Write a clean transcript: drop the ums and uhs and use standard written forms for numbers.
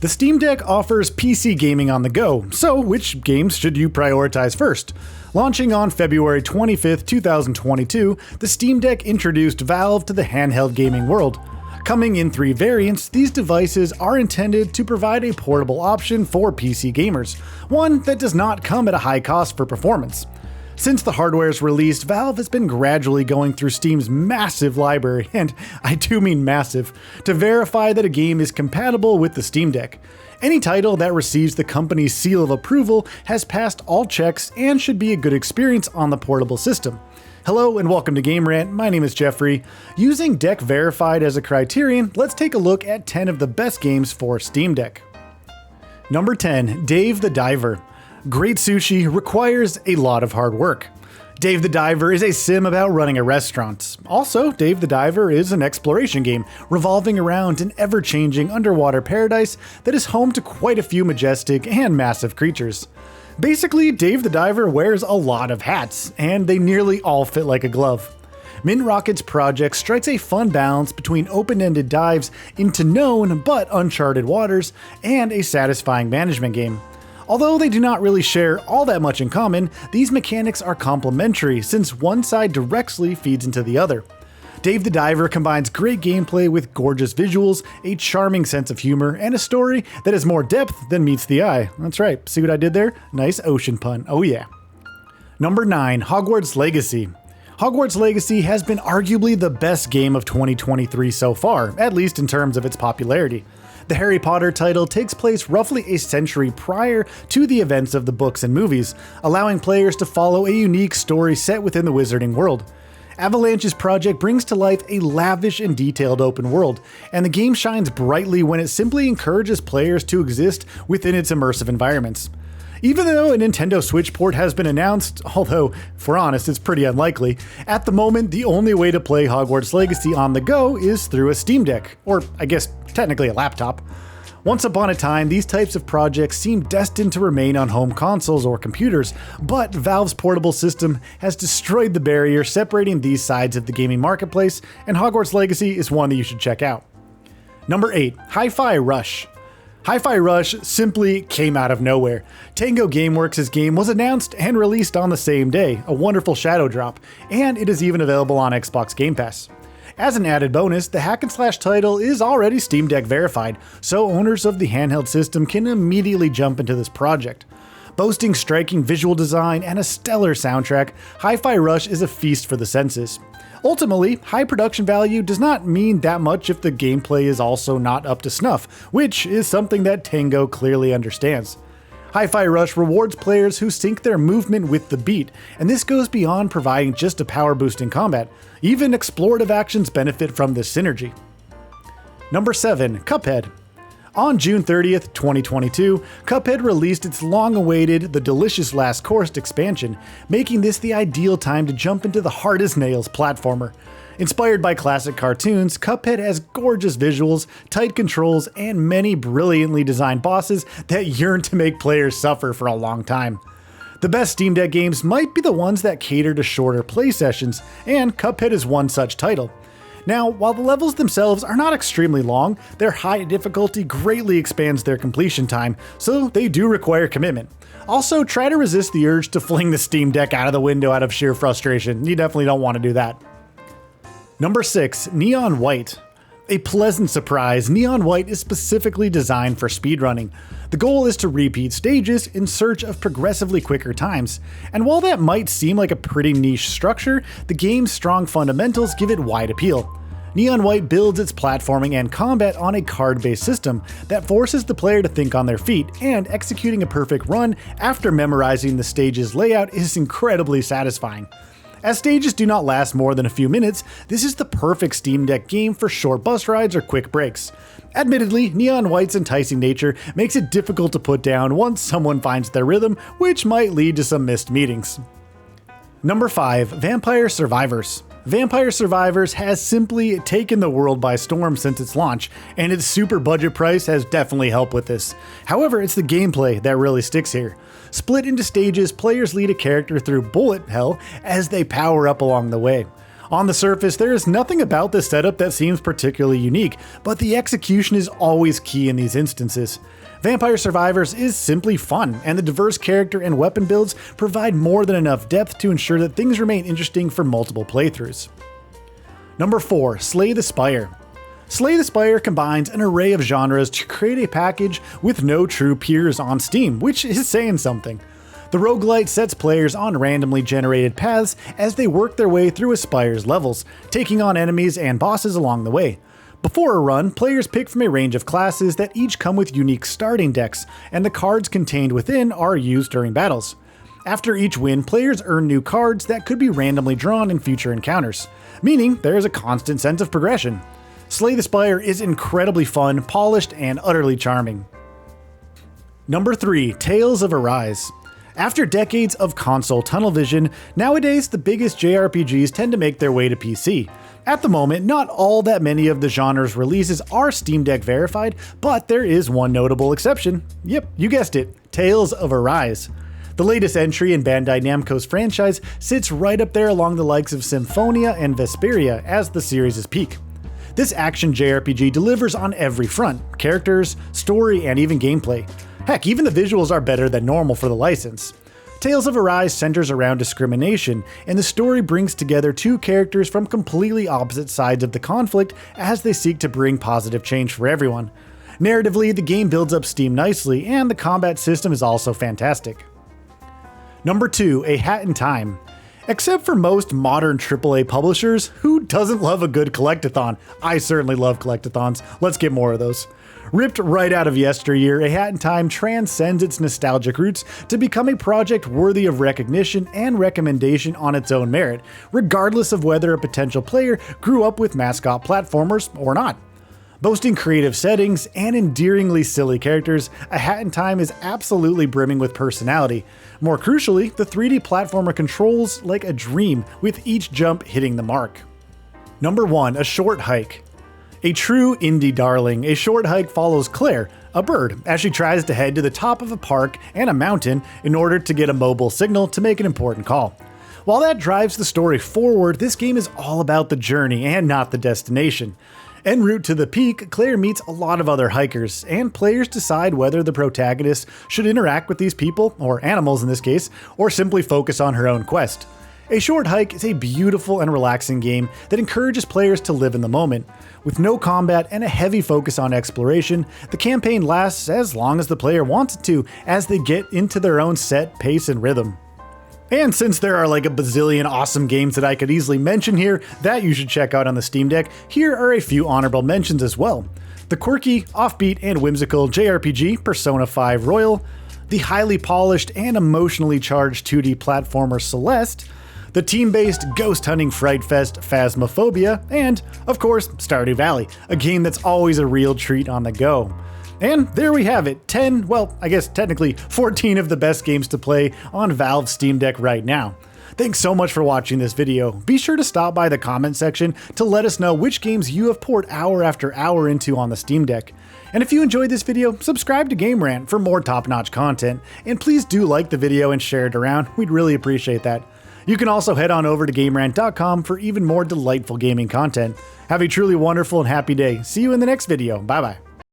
The Steam Deck offers PC gaming on the go, so which games should you prioritize first? Launching on February 25th, 2022, the Steam Deck introduced Valve to the handheld gaming world. Coming in 3 variants, these devices are intended to provide a portable option for PC gamers, one that does not come at a high cost for performance. Since the hardware's release, Valve has been gradually going through Steam's massive library, and I do mean massive, to verify that a game is compatible with the Steam Deck. Any title that receives the company's seal of approval has passed all checks and should be a good experience on the portable system. Hello and welcome to Game Rant, my name is Geoffrey. Using Deck Verified as a criterion, let's take a look at 10 of the best games for Steam Deck. Number 10, Dave the Diver. Great sushi requires a lot of hard work. Dave the Diver is a sim about running a restaurant. Also, Dave the Diver is an exploration game revolving around an ever-changing underwater paradise that is home to quite a few majestic and massive creatures. Basically, Dave the Diver wears a lot of hats, and they nearly all fit like a glove. Mint Rocket's project strikes a fun balance between open-ended dives into known but uncharted waters and a satisfying management game. Although they do not really share all that much in common, these mechanics are complementary since one side directly feeds into the other. Dave the Diver combines great gameplay with gorgeous visuals, a charming sense of humor, and a story that has more depth than meets the eye. That's right, see what I did there? Nice ocean pun, oh yeah. Number 9, Hogwarts Legacy. Hogwarts Legacy has been arguably the best game of 2023 so far, at least in terms of its popularity. The Harry Potter title takes place roughly a century prior to the events of the books and movies, allowing players to follow a unique story set within the wizarding world. Avalanche's project brings to life a lavish and detailed open world, and the game shines brightly when it simply encourages players to exist within its immersive environments. Even though a Nintendo Switch port has been announced, although, if we're honest, it's pretty unlikely, at the moment the only way to play Hogwarts Legacy on the go is through a Steam Deck, or I guess technically a laptop. Once upon a time, these types of projects seemed destined to remain on home consoles or computers, but Valve's portable system has destroyed the barrier separating these sides of the gaming marketplace, and Hogwarts Legacy is one that you should check out. Number 8, Hi-Fi Rush. Hi-Fi Rush simply came out of nowhere. Tango Gameworks' game was announced and released on the same day, a wonderful shadow drop, and it is even available on Xbox Game Pass. As an added bonus, the hack-and-slash title is already Steam Deck verified, so owners of the handheld system can immediately jump into this project. Boasting striking visual design and a stellar soundtrack, Hi-Fi Rush is a feast for the senses. Ultimately, high production value does not mean that much if the gameplay is also not up to snuff, which is something that Tango clearly understands. Hi-Fi Rush rewards players who sync their movement with the beat, and this goes beyond providing just a power boost in combat. Even explorative actions benefit from this synergy. Number 7, Cuphead. On June 30th, 2022, Cuphead released its long-awaited The Delicious Last Course expansion, making this the ideal time to jump into the hard-as-nails platformer. Inspired by classic cartoons, Cuphead has gorgeous visuals, tight controls, and many brilliantly designed bosses that yearn to make players suffer for a long time. The best Steam Deck games might be the ones that cater to shorter play sessions, and Cuphead is one such title. Now, while the levels themselves are not extremely long, their high difficulty greatly expands their completion time, so they do require commitment. Also, try to resist the urge to fling the Steam Deck out of the window out of sheer frustration. You definitely don't want to do that. Number 6, Neon White. A pleasant surprise, Neon White is specifically designed for speedrunning. The goal is to repeat stages in search of progressively quicker times, and while that might seem like a pretty niche structure, the game's strong fundamentals give it wide appeal. Neon White builds its platforming and combat on a card-based system that forces the player to think on their feet, and executing a perfect run after memorizing the stage's layout is incredibly satisfying. As stages do not last more than a few minutes, this is the perfect Steam Deck game for short bus rides or quick breaks. Admittedly, Neon White's enticing nature makes it difficult to put down once someone finds their rhythm, which might lead to some missed meetings. Number 5, Vampire Survivors. Vampire Survivors has simply taken the world by storm since its launch, and its super budget price has definitely helped with this. However, it's the gameplay that really sticks here. Split into stages, players lead a character through bullet hell as they power up along the way. On the surface, there is nothing about this setup that seems particularly unique, but the execution is always key in these instances. Vampire Survivors is simply fun, and the diverse character and weapon builds provide more than enough depth to ensure that things remain interesting for multiple playthroughs. Number 4. Slay the Spire. Slay the Spire combines an array of genres to create a package with no true peers on Steam, which is saying something. The roguelite sets players on randomly generated paths as they work their way through a Spire's levels, taking on enemies and bosses along the way. Before a run, players pick from a range of classes that each come with unique starting decks, and the cards contained within are used during battles. After each win, players earn new cards that could be randomly drawn in future encounters, meaning there is a constant sense of progression. Slay the Spire is incredibly fun, polished, and utterly charming. Number 3. Tales of Arise. After decades of console tunnel vision, nowadays the biggest JRPGs tend to make their way to PC. At the moment, not all that many of the genre's releases are Steam Deck verified, but there is one notable exception. Yep, you guessed it, Tales of Arise. The latest entry in Bandai Namco's franchise sits right up there along the likes of Symphonia and Vesperia as the series' peak. This action JRPG delivers on every front: characters, story, and even gameplay. Heck, even the visuals are better than normal for the license. Tales of Arise centers around discrimination, and the story brings together two characters from completely opposite sides of the conflict as they seek to bring positive change for everyone. Narratively, the game builds up steam nicely, and the combat system is also fantastic. Number 2. A Hat in Time. Except for most modern AAA publishers, who doesn't love a good collectathon? I certainly love collectathons. Let's get more of those. Ripped right out of yesteryear, A Hat in Time transcends its nostalgic roots to become a project worthy of recognition and recommendation on its own merit, regardless of whether a potential player grew up with mascot platformers or not. Boasting creative settings and endearingly silly characters, A Hat in Time is absolutely brimming with personality. More crucially, the 3D platformer controls like a dream, with each jump hitting the mark. Number 1. A Short Hike. A true indie darling, A Short Hike follows Claire, a bird, as she tries to head to the top of a park and a mountain in order to get a mobile signal to make an important call. While that drives the story forward, this game is all about the journey and not the destination. En route to the peak, Claire meets a lot of other hikers, and players decide whether the protagonist should interact with these people, or animals in this case, or simply focus on her own quest. A Short Hike is a beautiful and relaxing game that encourages players to live in the moment. With no combat and a heavy focus on exploration, the campaign lasts as long as the player wants it to, as they get into their own set pace and rhythm. And since there are like a bazillion awesome games that I could easily mention here that you should check out on the Steam Deck, here are a few honorable mentions as well. The quirky, offbeat, and whimsical JRPG Persona 5 Royal, the highly polished and emotionally charged 2D platformer Celeste, the team-based ghost hunting fright fest Phasmophobia, and, of course, Stardew Valley, a game that's always a real treat on the go. And there we have it, 10, well, I guess technically 14 of the best games to play on Valve's Steam Deck right now. Thanks so much for watching this video. Be sure to stop by the comment section to let us know which games you have poured hour after hour into on the Steam Deck. And if you enjoyed this video, subscribe to Game Rant for more top-notch content, and please do like the video and share it around, we'd really appreciate that. You can also head on over to GameRant.com for even more delightful gaming content. Have a truly wonderful and happy day. See you in the next video. Bye bye.